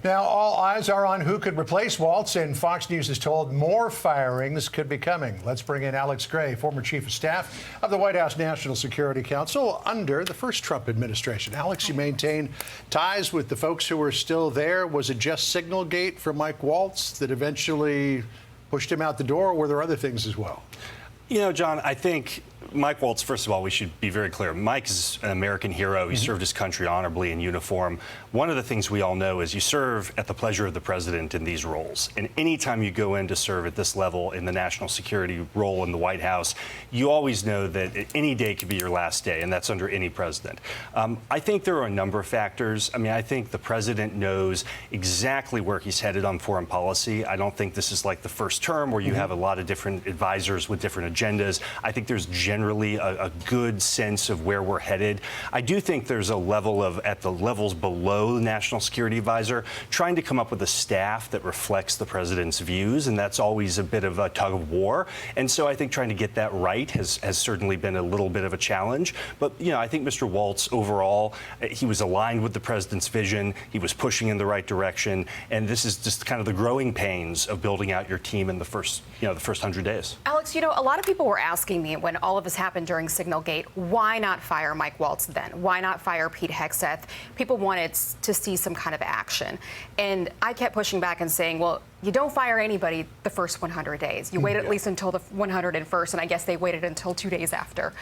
Now, all eyes are on who could replace Waltz, and Fox News is told more firings could be coming. Let's bring in Alex Gray, former chief of staff of the White House National Security Council under the first Trump administration. Alex, you maintain ties with the folks who were still there. Was it just Signalgate for Mike Waltz that eventually pushed him out the door, or were there other things as well? You know, John, I think Mike Waltz, first of all, we should be very clear. Mike is an American hero. He served his country honorably in uniform. One of the things we all know is you serve at the pleasure of the president in these roles. And anytime you go in to serve at this level in the national security role in the White House, you always know that any day could be your last day, and that's under any president. I think there are a number of factors. I mean, I think the president knows exactly where he's headed on foreign policy. I don't think this is like the first term where you have a lot of different advisors with different agendas. I think there's generally a good sense of where we're headed. I do think there's a level of, at the levels below the National Security Advisor, trying to come up with a staff that reflects the president's views, and that's always a bit of a tug of war. And so I think trying to get that right has certainly been a little bit of a challenge. But, you know, I think Mr. Waltz overall, he was aligned with the president's vision. He was pushing in the right direction. And this is just kind of the growing pains of building out your team in the first 100 days. Alex, you know, a lot of people were asking me when all of this happened during Signalgate, why not fire Mike Waltz then? Why not fire Pete Hegseth? People wanted to see some kind of action. And I kept pushing back and saying, well, you don't fire anybody the first 100 days. You wait at least until the 101st, and I guess they waited until 2 days after.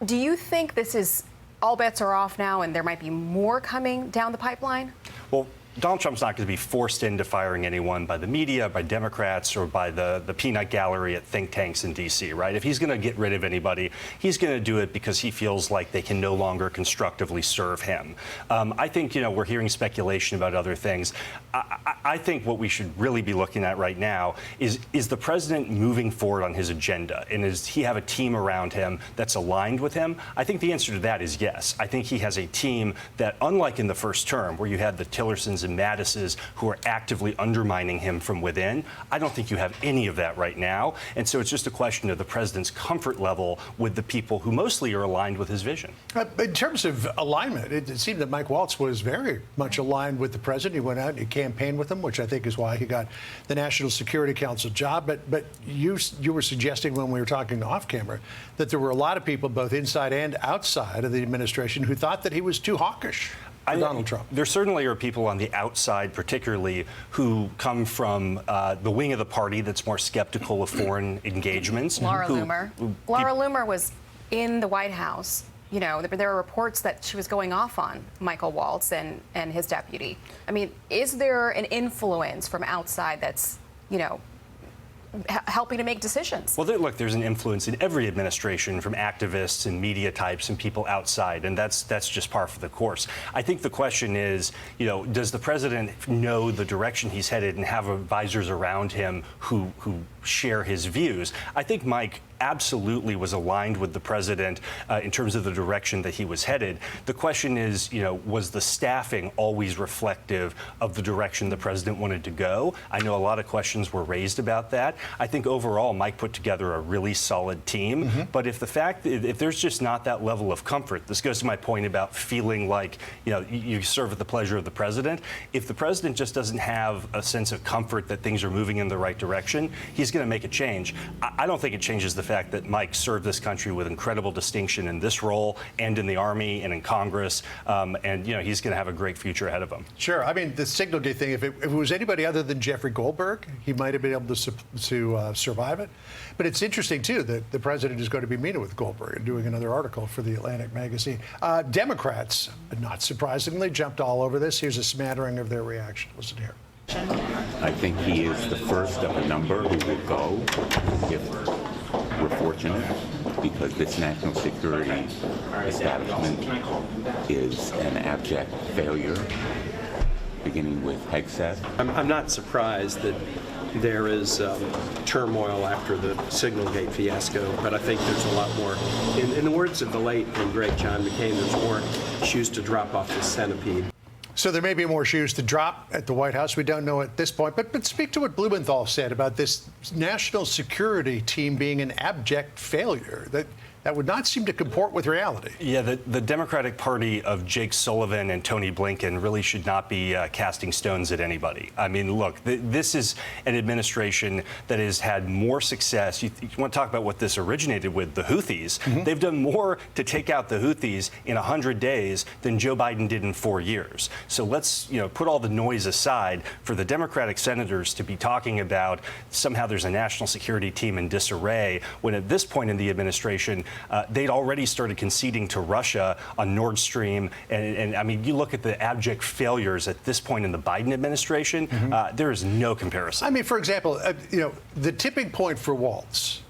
Do you think this is all bets are off now and there might be more coming down the pipeline? Well, Donald Trump's not going to be forced into firing anyone by the media, by Democrats, or by the peanut gallery at think tanks in D.C., right? If he's going to get rid of anybody, he's going to do it because he feels like they can no longer constructively serve him. I think, you know, we're hearing speculation about other things. I think what we should really be looking at right now is the president moving forward on his agenda? And does he have a team around him that's aligned with him? I think the answer to that is yes. I think he has a team that, unlike in the first term, where you had the Tillersons and Mattises who are actively undermining him from within, I don't think you have any of that right now. And so it's just a question of the president's comfort level with the people who mostly are aligned with his vision. In terms of alignment, it seemed that Mike Waltz was very much aligned with the president. He went out and he campaigned with him, which I think is why he got the National Security Council job. But you were suggesting when we were talking off camera that there were a lot of people, both inside and outside of the administration, who thought that he was too hawkish. Donald Trump. There certainly are people on the outside, particularly, who come from the wing of the party that's more skeptical of foreign engagements. Laura Loomer was in the White House. You know, there are reports that she was going off on Michael Waltz and his deputy. I mean, is there an influence from outside that's, you know, helping to make decisions? Well, look, there's an influence in every administration from activists and media types and people outside, and that's just par for the course. I think the question is, you know, does the president know the direction he's headed and have advisors around him who share his views? I think Mike absolutely was aligned with the president in terms of the direction that he was headed. The question is, you know, was the staffing always reflective of the direction the president wanted to go? I know a lot of questions were raised about that. I think overall Mike put together a really solid team. But if there's just not that level of comfort, this goes to my point about feeling like, you know, you serve at the pleasure of the president. If the president just doesn't have a sense of comfort that things are moving in the right direction, he's going to make a change. I don't think it changes the fact that Mike served this country with incredible distinction in this role and in the Army and in Congress, and, you know, he's going to have a great future ahead of him. Sure. I mean, the Signalgate thing, if it was anybody other than Jeffrey Goldberg, he might have been able to survive it. But it's interesting, too, that the president is going to be meeting with Goldberg and doing another article for the Atlantic magazine. Democrats, not surprisingly, jumped all over this. Here's a smattering of their reaction. Listen here. I think he is the first of a number who will go if we're fortunate, because this national security establishment is an abject failure, beginning with Hegseth. I'm not surprised that there is turmoil after the Signalgate fiasco, but I think there's a lot more. In the words of the late and great John McCain, there's more shoes to drop off the centipede. So there may be more shoes to drop at the White House. We don't know at this point. But speak to what Blumenthal said about this national security team being an abject failure. That that would not seem to comport with reality. Yeah, the Democratic Party of Jake Sullivan and Tony Blinken really should not be casting stones at anybody. I mean, look, this is an administration that has had more success. You want to talk about what this originated with, the Houthis. They've done more to take out the Houthis in 100 days than Joe Biden did in 4 years. So let's, put all the noise aside for the Democratic senators to be talking about somehow there's a national security team in disarray, when at this point in the administration, they'd already started conceding to Russia on Nord Stream. And I mean, you look at the abject failures at this point in the Biden administration, there is no comparison. I mean, for example, the tipping point for Waltz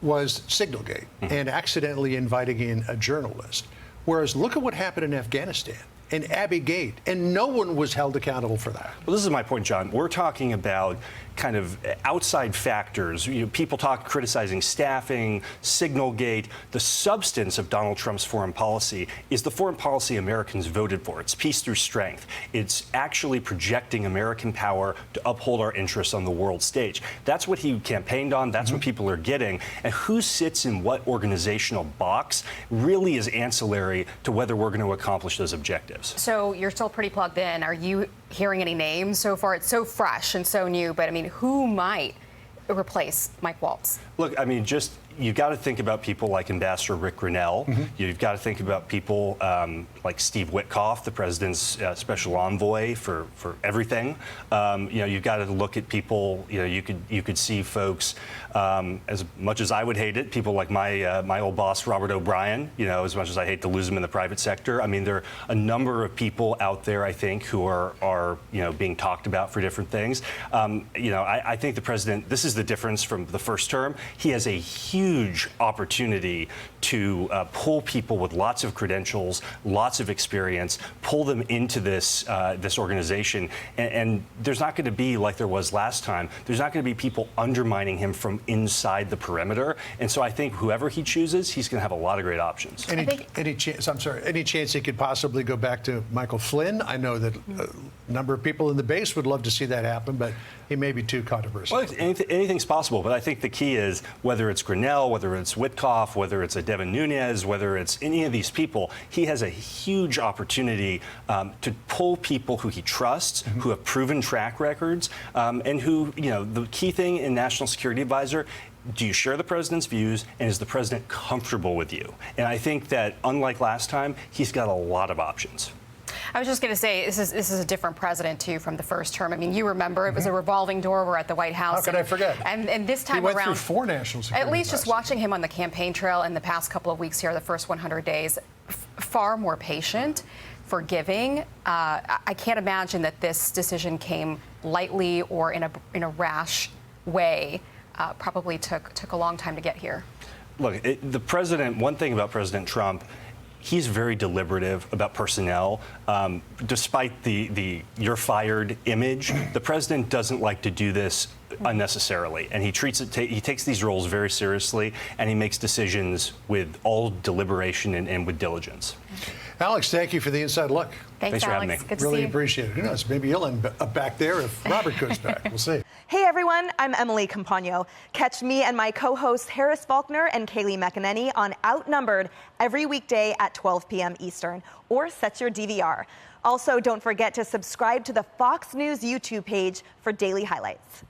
was Signalgate and accidentally inviting in a journalist. Whereas look at what happened in Afghanistan and Abbey Gate, and no one was held accountable for that. Well, this is my point, John. We're talking about kind of outside factors. People criticizing staffing, Signalgate. The substance of Donald Trump's foreign policy is the foreign policy Americans voted for. It's peace through strength. It's actually projecting American power to uphold our interests on the world stage. That's what he campaigned on. That's what people are getting. And who sits in what organizational box really is ancillary to whether we're going to accomplish those objectives. So you're still pretty plugged in. Are you hearing any names so far? It's so fresh and so new, but I mean, who might replace Mike Waltz? Look, I mean, you've got to think about people like Ambassador Rick Grinnell. You've got to think about people like Steve Witkoff, the president's special envoy for everything. You've got to look at people. You could see folks, as much as I would hate it, people like my old boss Robert O'Brien. As much as I hate to lose him in the private sector. I mean, there are a number of people out there, I think, who are being talked about for different things. I think the president. This is the difference from the first term. He has a huge opportunity to pull people with lots of credentials, lots of experience, pull them into this organization. And there's not going to be, like there was last time, there's not going to be people undermining him from inside the perimeter. And so I think whoever he chooses, he's going to have a lot of great options. Any chance he could possibly go back to Michael Flynn? I know that a number of people in the base would love to see that happen, but he may be too controversial. Well, anything's possible, but I think the key is whether it's Grinnell, whether it's Witkoff, whether it's a Devin Nunes, whether it's any of these people, he has a huge opportunity to pull people who he trusts, who have proven track records, and who, the key thing in National Security Advisor, do you share the president's views, and is the president comfortable with you? And I think that, unlike last time, he's got a lot of options. I was just going to say, this is a different president, too, from the first term. I mean, you remember it was a revolving door. We're at the White House. How could I forget? And this time he went around, through 4 national security at least advisors. just watching him on the campaign trail in the past couple of weeks here, the first 100 days, far more patient, forgiving. I can't imagine that this decision came lightly or in a rash way. Probably took a long time to get here. Look, the president, one thing about President Trump, he's very deliberative about personnel. Despite the "you're fired" image, the president doesn't like to do this unnecessarily, and he takes these roles very seriously, and he makes decisions with all deliberation and with diligence. Alex, thank you for the inside look. Thanks for having Alex. me. Good to see Really you. appreciate it. Who knows? Maybe you'll end up back there if Robert goes back. We'll see. Hey everyone, I'm Emily Campagno. Catch me and my co-hosts Harris Faulkner and Kaylee McEnany on Outnumbered every weekday at 12 p.m. Eastern, or set your DVR. Also, don't forget to subscribe to the Fox News YouTube page for daily highlights.